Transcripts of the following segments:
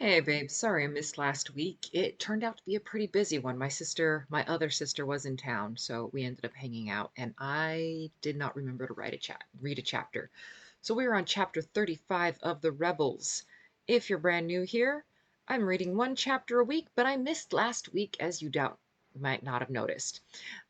Hey babe, sorry I missed last week. It turned out to be a pretty busy one. My other sister was in town, so we ended up hanging out, and I did not remember to read a chapter. So we were on chapter 35 of The Rebels. If you're brand new here, I'm reading one chapter a week, but I missed last week, as you might not have noticed.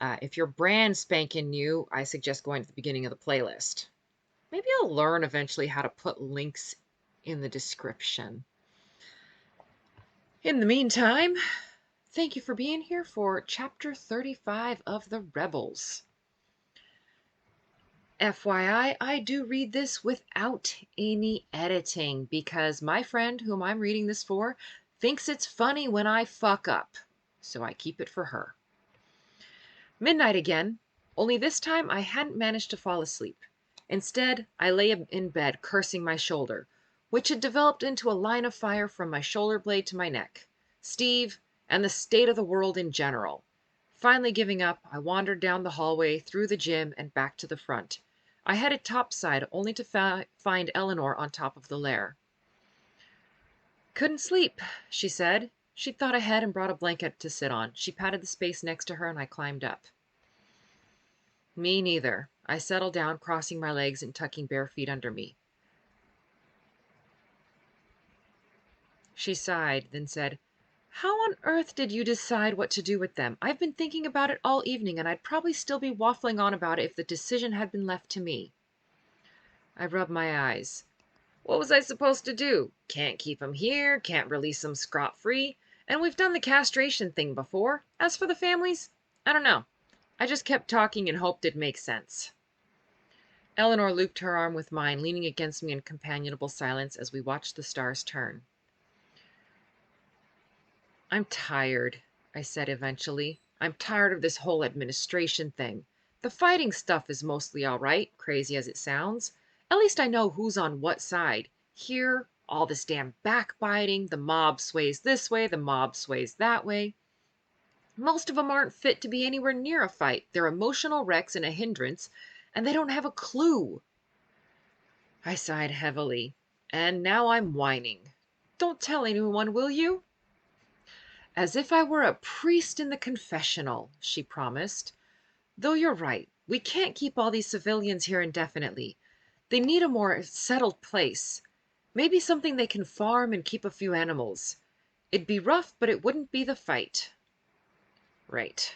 If you're brand spanking new, I suggest going to the beginning of the playlist. Maybe I'll learn eventually how to put links in the description. In the meantime, thank you for being here for chapter 35 of The Rebels. FYI, I do read this without any editing because my friend whom I'm reading this for thinks it's funny when I fuck up, so I keep it for her. Midnight again, only this time I hadn't managed to fall asleep. Instead, I lay in bed cursing my shoulder, which had developed into a line of fire from my shoulder blade to my neck, Steve, and the state of the world in general. Finally giving up, I wandered down the hallway, through the gym, and back to the front. I headed topside, only to find Eleanor on top of the lair. "Couldn't sleep," she said. She'd thought ahead and brought a blanket to sit on. She patted the space next to her, and I climbed up. "Me neither." I settled down, crossing my legs and tucking bare feet under me. She sighed, then said, "How on earth did you decide what to do with them? I've been thinking about it all evening, and I'd probably still be waffling on about it if the decision had been left to me." I rubbed my eyes. What was I supposed to do? Can't keep 'em here, can't release 'em scot-free, and we've done the castration thing before. As for the families, I don't know. I just kept talking and hoped it'd make sense. Eleanor looped her arm with mine, leaning against me in companionable silence as we watched the stars turn. "I'm tired," I said eventually. "I'm tired of this whole administration thing. The fighting stuff is mostly all right, crazy as it sounds. At least I know who's on what side. Here, all this damn backbiting, the mob sways this way, the mob sways that way. Most of them aren't fit to be anywhere near a fight. They're emotional wrecks and a hindrance, and they don't have a clue." I sighed heavily. "And now I'm whining. Don't tell anyone, will you?" "As if I were a priest in the confessional," she promised. "Though you're right. We can't keep all these civilians here indefinitely. They need a more settled place. Maybe something they can farm and keep a few animals. It'd be rough, but it wouldn't be the fight." Right.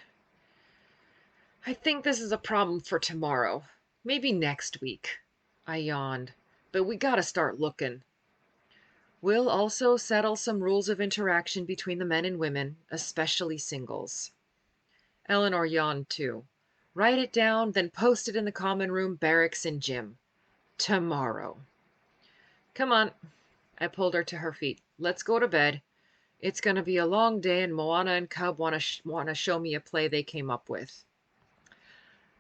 "I think this is a problem for tomorrow. Maybe next week." I yawned. "But we gotta start looking. We'll also settle some rules of interaction between the men and women, especially singles." Eleanor yawned too. "Write it down, then post it in the common room, barracks, and gym. Tomorrow." "Come on." I pulled her to her feet. "Let's go to bed. It's going to be a long day, and Moana and Cub want to show me a play they came up with."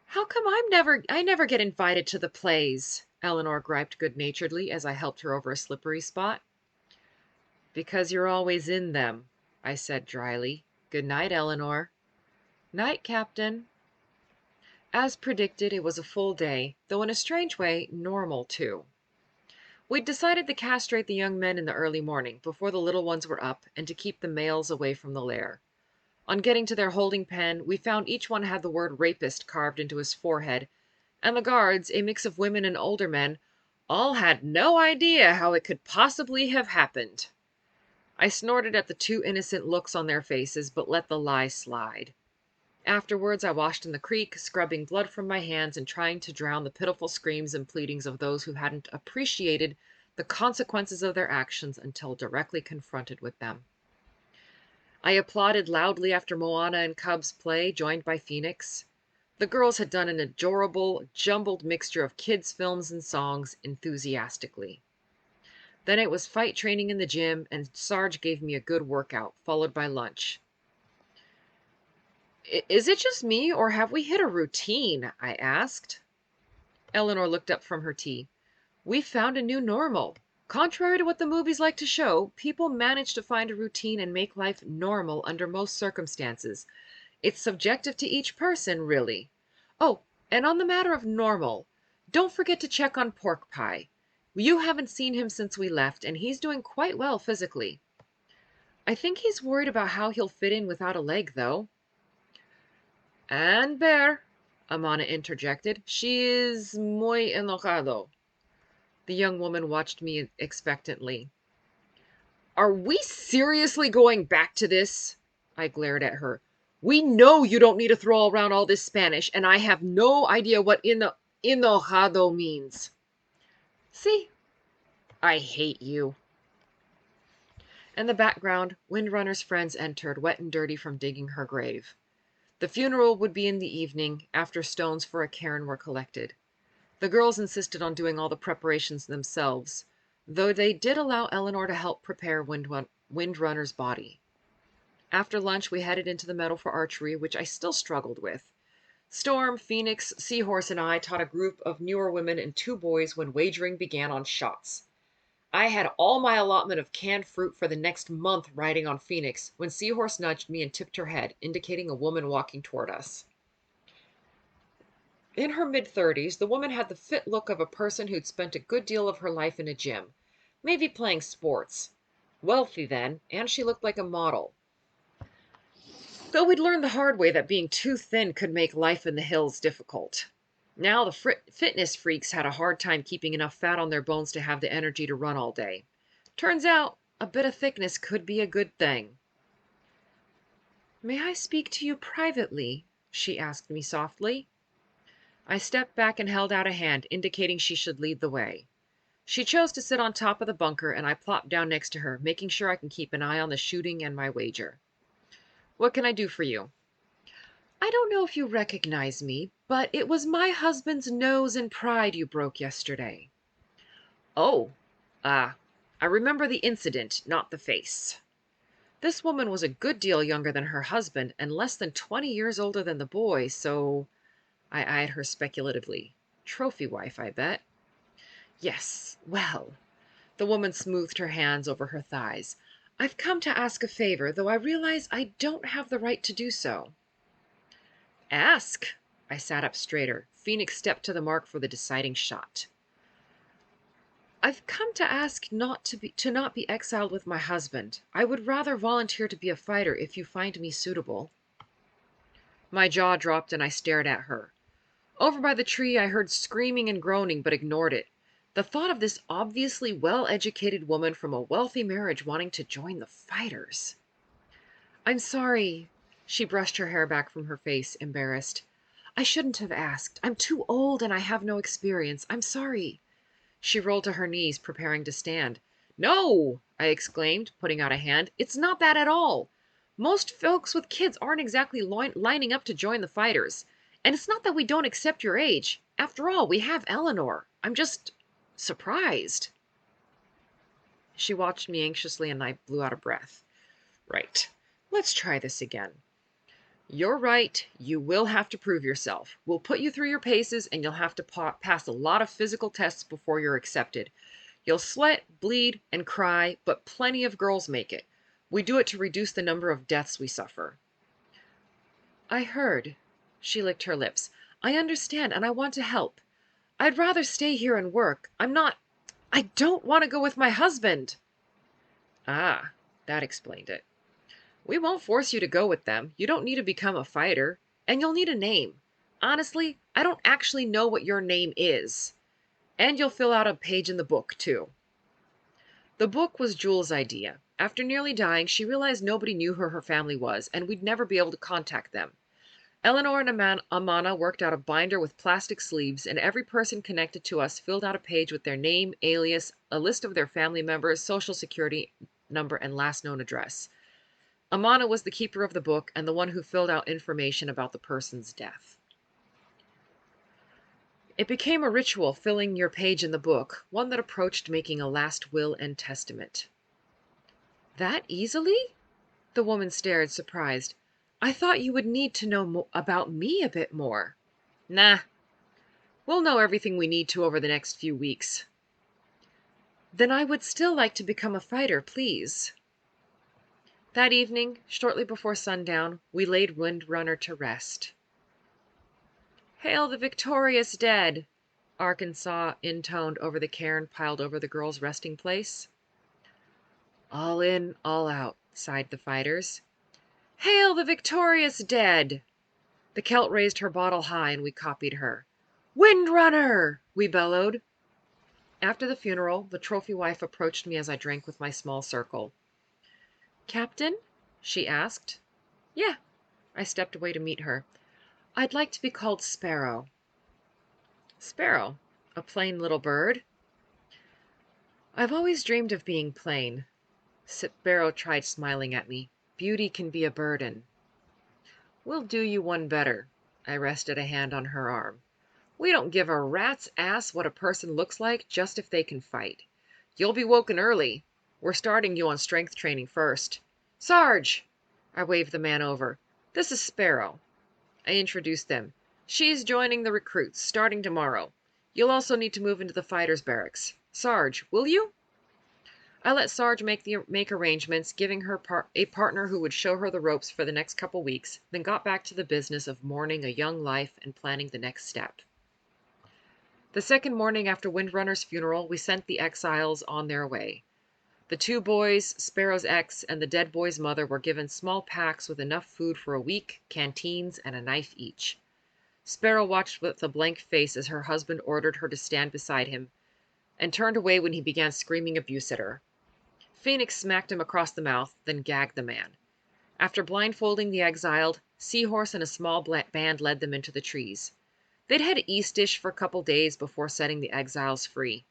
"How come I never get invited to the plays?" Eleanor griped good-naturedly as I helped her over a slippery spot. "Because you're always in them," I said dryly. "Good night, Eleanor." "Night, Captain." As predicted, it was a full day, though in a strange way, normal too. We'd decided to castrate the young men in the early morning, before the little ones were up, and to keep the males away from the lair. On getting to their holding pen, we found each one had the word rapist carved into his forehead, and the guards, a mix of women and older men, all had no idea how it could possibly have happened. I snorted at the two innocent looks on their faces, but let the lie slide. Afterwards, I washed in the creek, scrubbing blood from my hands and trying to drown the pitiful screams and pleadings of those who hadn't appreciated the consequences of their actions until directly confronted with them. I applauded loudly after Moana and Cub's play, joined by Phoenix. The girls had done an adorable, jumbled mixture of kids' films and songs enthusiastically. Then it was fight training in the gym, and Sarge gave me a good workout, followed by lunch. "Is it just me, or have we hit a routine?" I asked. Eleanor looked up from her tea. "We've found a new normal. Contrary to what the movies like to show, people manage to find a routine and make life normal under most circumstances. It's subjective to each person, really. Oh, and on the matter of normal, don't forget to check on Pork Pie. You haven't seen him since we left, and he's doing quite well physically." I think he's worried about how he'll fit in without a leg, though. And Bear, Amana interjected. She is muy enojado. The young woman watched me expectantly. Are we seriously going back to this? I glared at her. We know you don't need to throw around all this Spanish, and I have no idea what enojado means. See? I hate you. In the background, Windrunner's friends entered, wet and dirty from digging her grave. The funeral would be in the evening, after stones for a cairn were collected. The girls insisted on doing all the preparations themselves, though they did allow Eleanor to help prepare Windrunner's body. After lunch, we headed into the meadow for archery, which I still struggled with. Storm, Phoenix, Seahorse, and I taught a group of newer women and 2 boys when wagering began on shots. I had all my allotment of canned fruit for the next month riding on Phoenix when Seahorse nudged me and tipped her head, indicating a woman walking toward us. In her mid-30s, the woman had the fit look of a person who'd spent a good deal of her life in a gym, maybe playing sports. Wealthy then, and she looked like a model. Though we'd learned the hard way that being too thin could make life in the hills difficult. Now the fitness freaks had a hard time keeping enough fat on their bones to have the energy to run all day. Turns out, a bit of thickness could be a good thing. May I speak to you privately? She asked me softly. I stepped back and held out a hand, indicating she should lead the way. She chose to sit on top of the bunker, and I plopped down next to her, making sure I can keep an eye on the shooting and my wager. What can I do for you? I don't know if you recognize me, but it was my husband's nose and pride you broke yesterday. Oh, I remember the incident, not the face. This woman was a good deal younger than her husband and less than 20 years older than the boy, so I eyed her speculatively. Trophy wife, I bet. Yes, well, the woman smoothed her hands over her thighs. I've come to ask a favor, though I realize I don't have the right to do so. Ask. I sat up straighter. Phoenix stepped to the mark for the deciding shot. I've come to ask not to be exiled with my husband. I would rather volunteer to be a fighter if you find me suitable. My jaw dropped and I stared at her. Over by the tree, I heard screaming and groaning, but ignored it. The thought of this obviously well-educated woman from a wealthy marriage wanting to join the fighters. I'm sorry. She brushed her hair back from her face, embarrassed. I shouldn't have asked. I'm too old and I have no experience. I'm sorry. She rolled to her knees, preparing to stand. No, I exclaimed, putting out a hand. It's not that at all. Most folks with kids aren't exactly lining up to join the fighters. And it's not that we don't accept your age. After all, we have Eleanor. I'm just surprised. She watched me anxiously and I blew out a breath. Right. Let's try this again. You're right. You will have to prove yourself. We'll put you through your paces and you'll have to pass a lot of physical tests before you're accepted. You'll sweat, bleed, and cry, but plenty of girls make it. We do it to reduce the number of deaths we suffer. I heard. She licked her lips. I understand and I want to help. I'd rather stay here and work. I don't want to go with my husband. Ah, that explained it. We won't force you to go with them. You don't need to become a fighter. And you'll need a name. Honestly, I don't actually know what your name is. And you'll fill out a page in the book, too. The book was Jules' idea. After nearly dying, she realized nobody knew who her family was, and we'd never be able to contact them. Eleanor and Amana worked out a binder with plastic sleeves, and every person connected to us filled out a page with their name, alias, a list of their family members, social security number, and last known address. Amana was the keeper of the book and the one who filled out information about the person's death. It became a ritual filling your page in the book, one that approached making a last will and testament. That easily? The woman stared, surprised. I thought you would need to know about me a bit more. Nah. We'll know everything we need to over the next few weeks. Then I would still like to become a fighter, please. That evening, shortly before sundown, we laid Windrunner to rest. Hail the victorious dead, Arkansas intoned over the cairn piled over the girls' resting place. All in, all out, sighed the fighters. Hail the victorious dead! The Celt raised her bottle high, and we copied her. Windrunner! We bellowed. After the funeral, the trophy wife approached me as I drank with my small circle. Captain? She asked. Yeah. I stepped away to meet her. I'd like to be called Sparrow. Sparrow? A plain little bird? I've always dreamed of being plain. Sparrow tried smiling at me. Beauty can be a burden. We'll do you one better. I rested a hand on her arm. We don't give a rat's ass what a person looks like, just if they can fight. You'll be woken early. We're starting you on strength training first. Sarge! I waved the man over. This is Sparrow. I introduced them. She's joining the recruits, starting tomorrow. You'll also need to move into the fighters' barracks. Sarge, will you? I let Sarge make arrangements, giving her a partner who would show her the ropes for the next couple weeks, then got back to the business of mourning a young life and planning the next step. The second morning after Windrunner's funeral, we sent the exiles on their way. The two boys, Sparrow's ex, and the dead boy's mother were given small packs with enough food for a week, canteens, and a knife each. Sparrow watched with a blank face as her husband ordered her to stand beside him, and turned away when he began screaming abuse at her. Phoenix smacked him across the mouth, then gagged the man. After blindfolding the exiled, Seahorse and a small band led them into the trees. They'd head eastish for a couple days before setting the exiles free.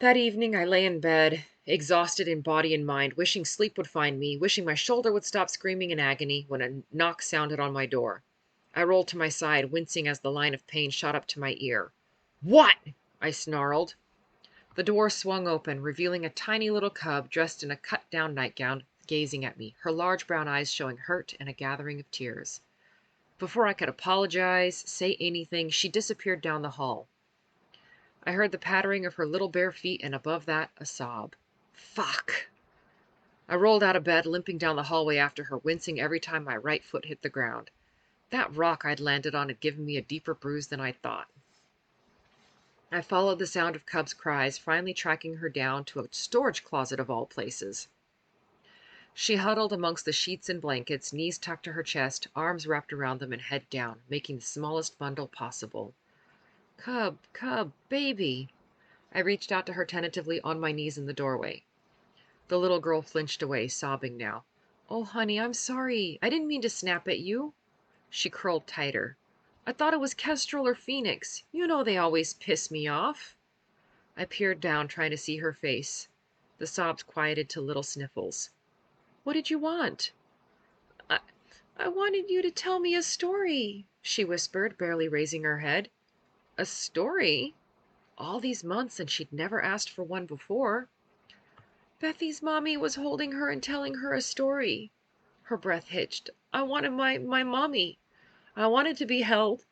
That evening I lay in bed, exhausted in body and mind, wishing sleep would find me, wishing my shoulder would stop screaming in agony when a knock sounded on my door. I rolled to my side, wincing as the line of pain shot up to my ear. What? I snarled. The door swung open, revealing a tiny little cub dressed in a cut-down nightgown, gazing at me, her large brown eyes showing hurt and a gathering of tears. Before I could apologize, say anything, she disappeared down the hall. I heard the pattering of her little bare feet, and above that, a sob. Fuck! I rolled out of bed, limping down the hallway after her, wincing every time my right foot hit the ground. That rock I'd landed on had given me a deeper bruise than I'd thought. I followed the sound of Cub's cries, finally tracking her down to a storage closet of all places. She huddled amongst the sheets and blankets, knees tucked to her chest, arms wrapped around them, and head down, making the smallest bundle possible. Cub, baby. I reached out to her tentatively on my knees in the doorway. The little girl flinched away, sobbing now. Oh, honey, I'm sorry. I didn't mean to snap at you. She curled tighter. I thought it was Kestrel or Phoenix. You know they always piss me off. I peered down, trying to see her face. The sobs quieted to little sniffles. What did you want? I wanted you to tell me a story, she whispered, barely raising her head. A story? All these months, and she'd never asked for one before. Bethy's mommy was holding her and telling her a story. Her breath hitched. I wanted my mommy. I wanted to be held.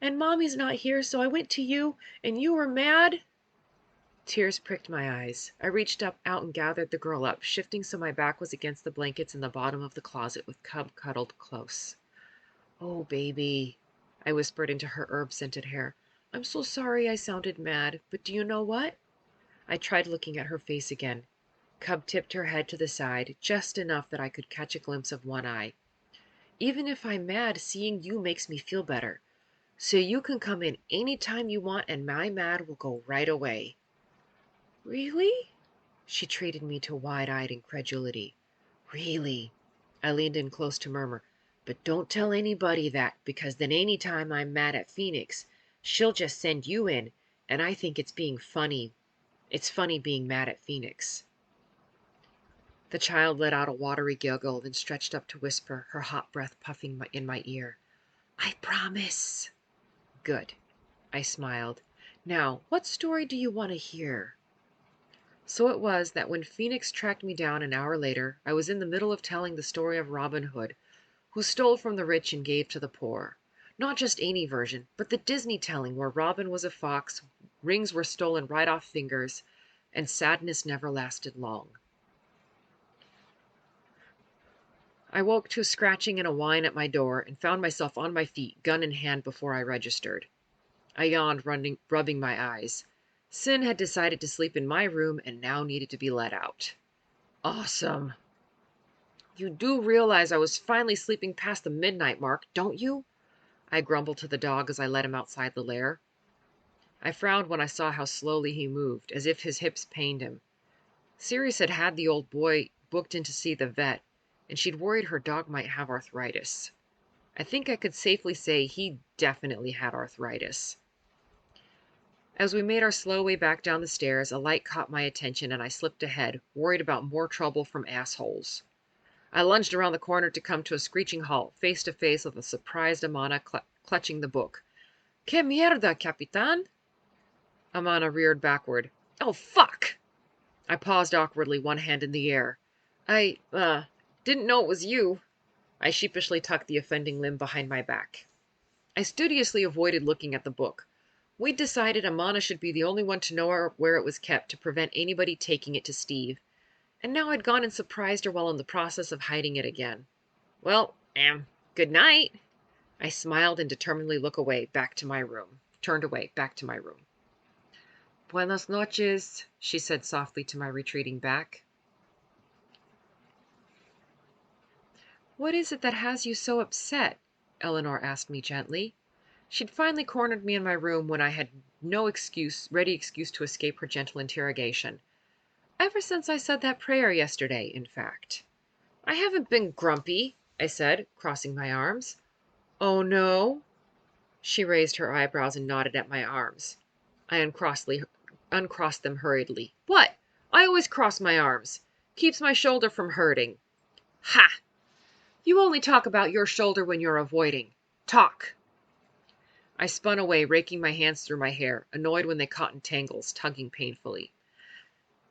And mommy's not here, so I went to you, and you were mad? Tears pricked my eyes. I reached out and gathered the girl up, shifting so my back was against the blankets in the bottom of the closet with Cub cuddled close. Oh, baby, I whispered into her herb-scented hair. I'm so sorry I sounded mad, but do you know what? I tried looking at her face again. Cub tipped her head to the side, just enough that I could catch a glimpse of one eye. Even if I'm mad, seeing you makes me feel better. So you can come in any time you want and my mad will go right away. Really? She treated me to wide-eyed incredulity. Really? I leaned in close to murmur. But don't tell anybody that, because then any time I'm mad at Phoenix, she'll just send you in, and I think it's being funny. It's funny being mad at Phoenix. The child let out a watery giggle, then stretched up to whisper, her hot breath puffing in my ear. I promise. Good. I smiled. Now, what story do you want to hear? So it was that when Phoenix tracked me down an hour later, I was in the middle of telling the story of Robin Hood, who stole from the rich and gave to the poor. Not just any version, but the Disney telling where Robin was a fox, rings were stolen right off fingers, and sadness never lasted long. I woke to a scratching and a whine at my door and found myself on my feet, gun in hand, before I registered. I yawned, rubbing my eyes. Sin had decided to sleep in my room and now needed to be let out. Awesome. You do realize I was finally sleeping past the midnight mark, don't you? I grumbled to the dog as I led him outside the lair. I frowned when I saw how slowly he moved, as if his hips pained him. Sirius had had the old boy booked in to see the vet, and she'd worried her dog might have arthritis. I think I could safely say he definitely had arthritis. As we made our slow way back down the stairs, a light caught my attention and I slipped ahead, worried about more trouble from assholes. I lunged around the corner to come to a screeching halt, face to face with a surprised Amana clutching the book. Que mierda, Capitan? Amana reared backward. Oh, fuck! I paused awkwardly, one hand in the air. Didn't know it was you. I sheepishly tucked the offending limb behind my back. I studiously avoided looking at the book. We'd decided Amana should be the only one to know where it was kept to prevent anybody taking it to Steve. And now I'd gone and surprised her while in the process of hiding it again. Well, good night. I smiled and determinedly turned away, back to my room. Buenas noches, she said softly to my retreating back. What is it that has you so upset? Eleanor asked me gently. She'd finally cornered me in my room when I had no ready excuse to escape her gentle interrogation. Ever since I said that prayer yesterday, in fact. I haven't been grumpy, I said, crossing my arms. Oh, no? She raised her eyebrows and nodded at my arms. I uncrossed them hurriedly. What? I always cross my arms. Keeps my shoulder from hurting. Ha! You only talk about your shoulder when you're avoiding. Talk! I spun away, raking my hands through my hair, annoyed when they caught in tangles, tugging painfully.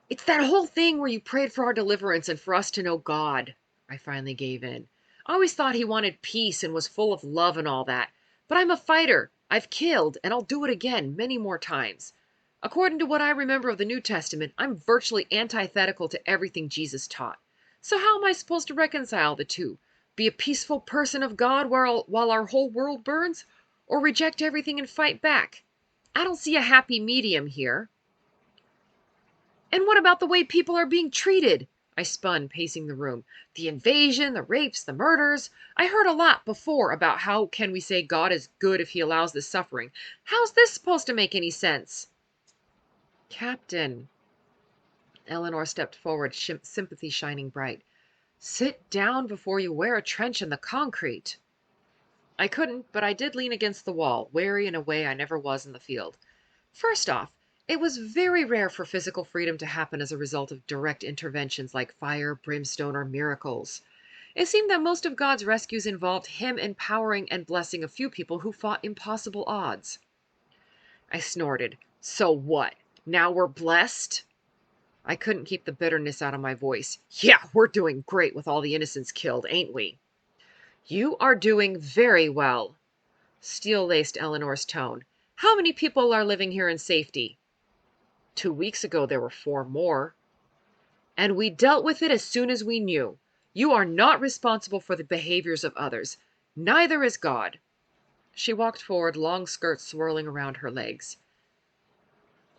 It's that whole thing where you prayed for our deliverance and for us to know God. I finally gave in. I always thought he wanted peace and was full of love and all that. But I'm a fighter. I've killed, and I'll do it again many more times. According to what I remember of the New Testament, I'm virtually antithetical to everything Jesus taught. So how am I supposed to reconcile the two? Be a peaceful person of God while our whole world burns? Or reject everything and fight back? I don't see a happy medium here. And what about the way people are being treated? I spun, pacing the room. The invasion, the rapes, the murders. I heard a lot before about how can we say God is good if he allows this suffering. How's this supposed to make any sense? Captain. Eleanor stepped forward, sympathy shining bright. Sit down before you wear a trench in the concrete. I couldn't, but I did lean against the wall, wary in a way I never was in the field. First off, it was very rare for physical freedom to happen as a result of direct interventions like fire, brimstone, or miracles. It seemed that most of God's rescues involved him empowering and blessing a few people who fought impossible odds. I snorted. So what? Now we're blessed? I couldn't keep the bitterness out of my voice. Yeah, we're doing great with all the innocents killed, ain't we? You are doing very well. Steel-laced Eleanor's tone. How many people are living here in safety? 2 weeks ago there were 4 more. And we dealt with it as soon as we knew. You are not responsible for the behaviors of others. Neither is God. She walked forward, long skirts swirling around her legs.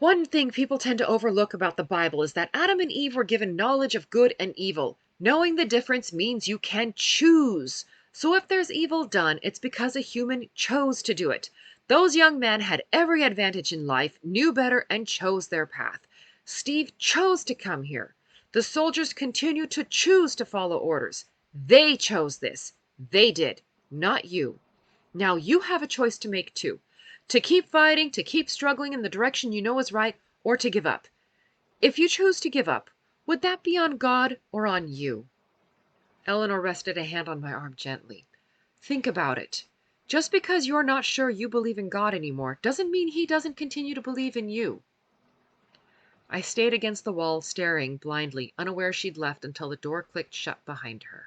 One thing people tend to overlook about the Bible is that Adam and Eve were given knowledge of good and evil. Knowing the difference means you can choose. So if there's evil done, it's because a human chose to do it. Those young men had every advantage in life, knew better, and chose their path. Steve chose to come here. The soldiers continue to choose to follow orders. They chose this. They did, not you. Now you have a choice to make too. To keep fighting, to keep struggling in the direction you know is right, or to give up. If you choose to give up, would that be on God or on you? Eleanor rested a hand on my arm gently. Think about it. Just because you're not sure you believe in God anymore doesn't mean he doesn't continue to believe in you. I stayed against the wall, staring blindly, unaware she'd left until the door clicked shut behind her.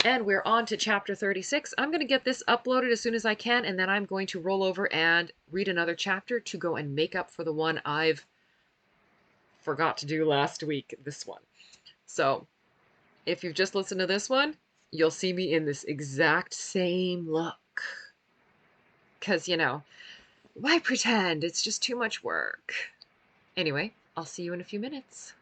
And we're on to chapter 36. I'm going to get this uploaded as soon as I can, and then I'm going to roll over and read another chapter to go and make up for the one I've forgot to do last week, this one. So, if you've just listened to this one, you'll see me in this exact same look. Because, why pretend? It's just too much work. Anyway, I'll see you in a few minutes.